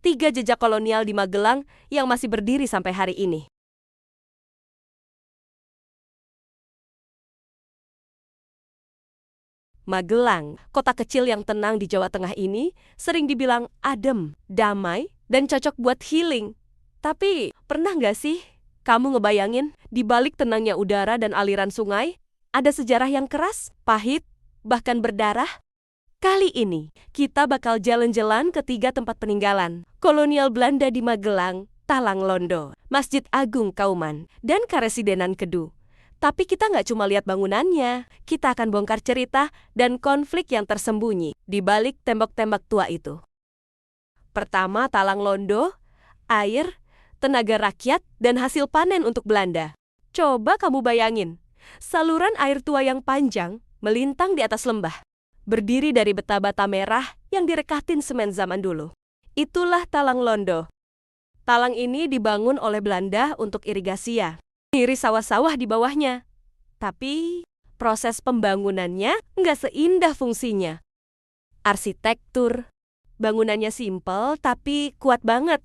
3 jejak kolonial di Magelang yang masih berdiri sampai hari ini. Magelang, kota kecil yang tenang di Jawa Tengah ini, sering dibilang adem, damai, dan cocok buat healing. Tapi, pernah nggak sih kamu ngebayangin di balik tenangnya udara dan aliran sungai, ada sejarah yang keras, pahit, bahkan berdarah? Kali ini, kita bakal jalan-jalan ke 3 tempat peninggalan kolonial Belanda di Magelang, Talang Londo, Masjid Agung Kauman, dan Karesidenan Kedu. Tapi kita nggak cuma lihat bangunannya, kita akan bongkar cerita dan konflik yang tersembunyi di balik tembok-tembok tua itu. Pertama, Talang Londo, air, tenaga rakyat, dan hasil panen untuk Belanda. Coba kamu bayangin, saluran air tua yang panjang melintang di atas lembah, berdiri dari bata-bata merah yang direkatin semen zaman dulu. Itulah Talang Londo. Talang ini dibangun oleh Belanda untuk irigasi ya. Iris sawah-sawah di bawahnya. Tapi proses pembangunannya nggak seindah fungsinya. Arsitektur, bangunannya simpel tapi kuat banget.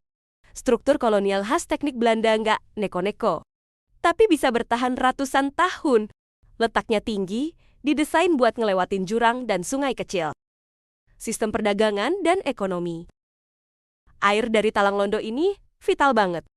Struktur kolonial khas teknik Belanda nggak neko-neko. Tapi bisa bertahan ratusan tahun. Letaknya tinggi, didesain buat ngelewatin jurang dan sungai kecil. Sistem perdagangan dan ekonomi. Air dari Talang Londo ini vital banget.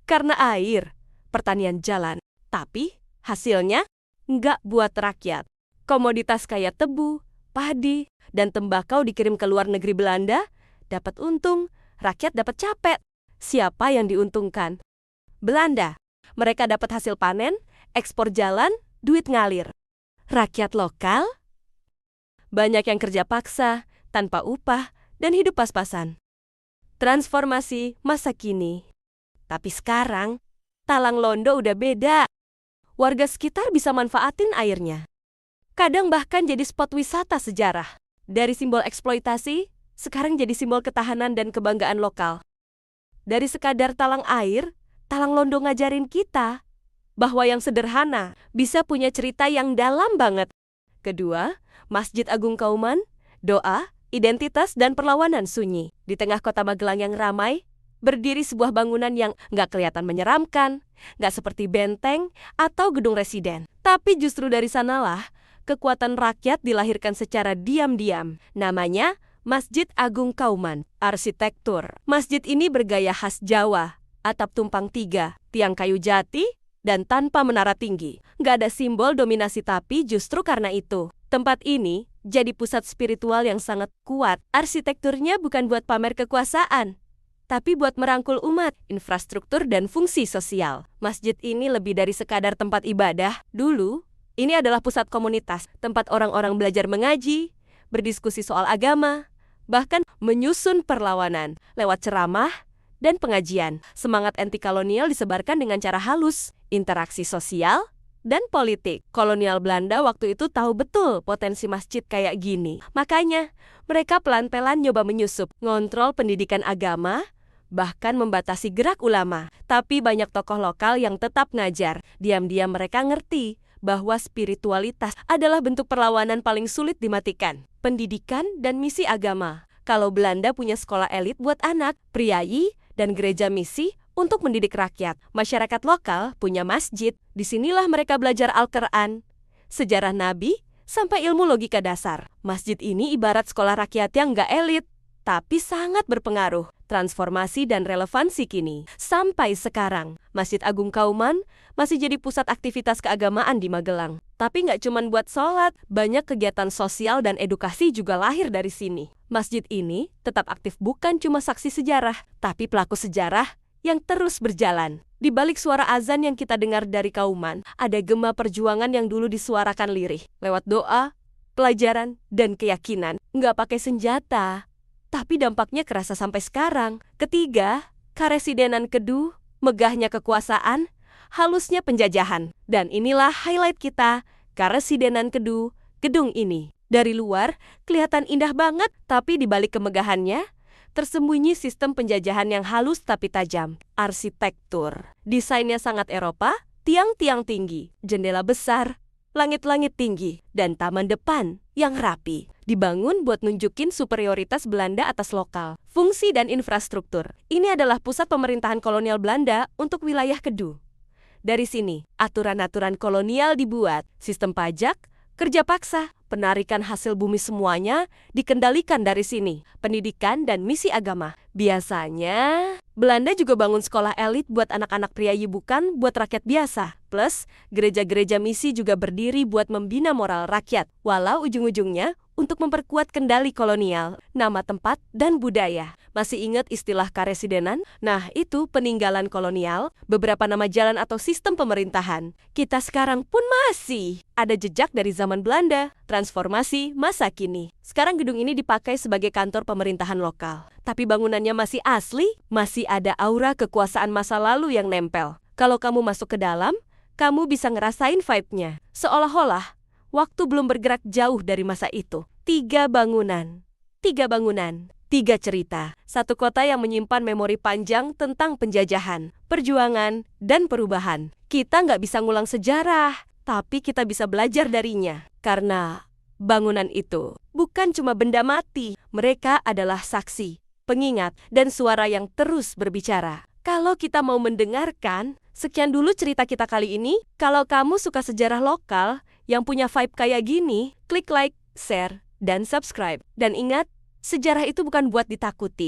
Karena air, pertanian jalan. Tapi hasilnya nggak buat rakyat. Komoditas kayak tebu, padi, dan tembakau dikirim ke luar negeri Belanda, dapat untung, rakyat dapat capek. Siapa yang diuntungkan? Belanda. Mereka dapat hasil panen, ekspor jalan, duit ngalir. Rakyat lokal? Banyak yang kerja paksa, tanpa upah, dan hidup pas-pasan. Transformasi masa kini. Tapi sekarang, Talang Londo udah beda. Warga sekitar bisa manfaatin airnya. Kadang bahkan jadi spot wisata sejarah. Dari simbol eksploitasi, sekarang jadi simbol ketahanan dan kebanggaan lokal. Dari sekadar talang air, Talang Londo ngajarin kita bahwa yang sederhana bisa punya cerita yang dalam banget. Kedua, Masjid Agung Kauman, doa, identitas, dan perlawanan sunyi. Di tengah kota Magelang yang ramai, berdiri sebuah bangunan yang nggak kelihatan menyeramkan, nggak seperti benteng atau gedung residen. Tapi justru dari sanalah, kekuatan rakyat dilahirkan secara diam-diam. Namanya Masjid Agung Kauman. Arsitektur. Masjid ini bergaya khas Jawa, atap tumpang 3, tiang kayu jati, dan tanpa menara tinggi. Nggak ada simbol dominasi, tapi justru karena itu, tempat ini jadi pusat spiritual yang sangat kuat. Arsitekturnya bukan buat pamer kekuasaan, tapi buat merangkul umat, infrastruktur, dan fungsi sosial. Masjid ini lebih dari sekadar tempat ibadah. Dulu, ini adalah pusat komunitas, tempat orang-orang belajar mengaji, berdiskusi soal agama, bahkan menyusun perlawanan lewat ceramah dan pengajian. Semangat anti-kolonial disebarkan dengan cara halus, interaksi sosial, dan politik. Kolonial Belanda waktu itu tahu betul potensi masjid kayak gini. Makanya, mereka pelan-pelan nyoba menyusup, ngontrol pendidikan agama, bahkan membatasi gerak ulama. Tapi banyak tokoh lokal yang tetap ngajar. Diam-diam mereka ngerti bahwa spiritualitas adalah bentuk perlawanan paling sulit dimatikan. Pendidikan dan misi agama. Kalau Belanda punya sekolah elit buat anak, priayi, dan gereja misi untuk mendidik rakyat. Masyarakat lokal punya masjid. Disinilah mereka belajar Al-Quran, sejarah Nabi, sampai ilmu logika dasar. Masjid ini ibarat sekolah rakyat yang nggak elit, tapi sangat berpengaruh. Transformasi dan relevansi kini. Sampai sekarang, Masjid Agung Kauman masih jadi pusat aktivitas keagamaan di Magelang. Tapi nggak cuma buat sholat, banyak kegiatan sosial dan edukasi juga lahir dari sini. Masjid ini tetap aktif bukan cuma saksi sejarah, tapi pelaku sejarah yang terus berjalan. Di balik suara azan yang kita dengar dari Kauman, ada gema perjuangan yang dulu disuarakan lirih. Lewat doa, pelajaran, dan keyakinan. Nggak pakai senjata, tapi dampaknya kerasa sampai sekarang. Ketiga, Karesidenan Kedu, megahnya kekuasaan, halusnya penjajahan. Dan inilah highlight kita, Karesidenan Kedu, gedung ini. Dari luar, kelihatan indah banget, tapi di balik kemegahannya, tersembunyi sistem penjajahan yang halus tapi tajam. Arsitektur. Desainnya sangat Eropa, tiang-tiang tinggi, jendela besar, langit-langit tinggi, dan taman depan yang rapi. Dibangun buat nunjukin superioritas Belanda atas lokal, fungsi dan infrastruktur. Ini adalah pusat pemerintahan kolonial Belanda untuk wilayah Kedu. Dari sini, aturan-aturan kolonial dibuat, sistem pajak, kerja paksa, penarikan hasil bumi semuanya dikendalikan dari sini, pendidikan dan misi agama. Biasanya, Belanda juga bangun sekolah elit buat anak-anak priayi bukan buat rakyat biasa. Plus, gereja-gereja misi juga berdiri buat membina moral rakyat, walau ujung-ujungnya untuk memperkuat kendali kolonial, nama tempat, dan budaya. Masih ingat istilah karesidenan? Nah, itu peninggalan kolonial, beberapa nama jalan atau sistem pemerintahan. Kita sekarang pun masih ada jejak dari zaman Belanda, transformasi masa kini. Sekarang gedung ini dipakai sebagai kantor pemerintahan lokal. Tapi bangunannya masih asli, masih ada aura kekuasaan masa lalu yang nempel. Kalau kamu masuk ke dalam, kamu bisa ngerasain vibe-nya. Seolah-olah waktu belum bergerak jauh dari masa itu. 3 bangunan, 3 cerita. Satu kota yang menyimpan memori panjang tentang penjajahan, perjuangan, dan perubahan. Kita nggak bisa ngulang sejarah, tapi kita bisa belajar darinya. Karena bangunan itu bukan cuma benda mati, mereka adalah saksi, pengingat, dan suara yang terus berbicara. Kalau kita mau mendengarkan, sekian dulu cerita kita kali ini. Kalau kamu suka sejarah lokal yang punya vibe kayak gini, klik like, share, dan subscribe. Dan ingat, sejarah itu bukan buat ditakuti.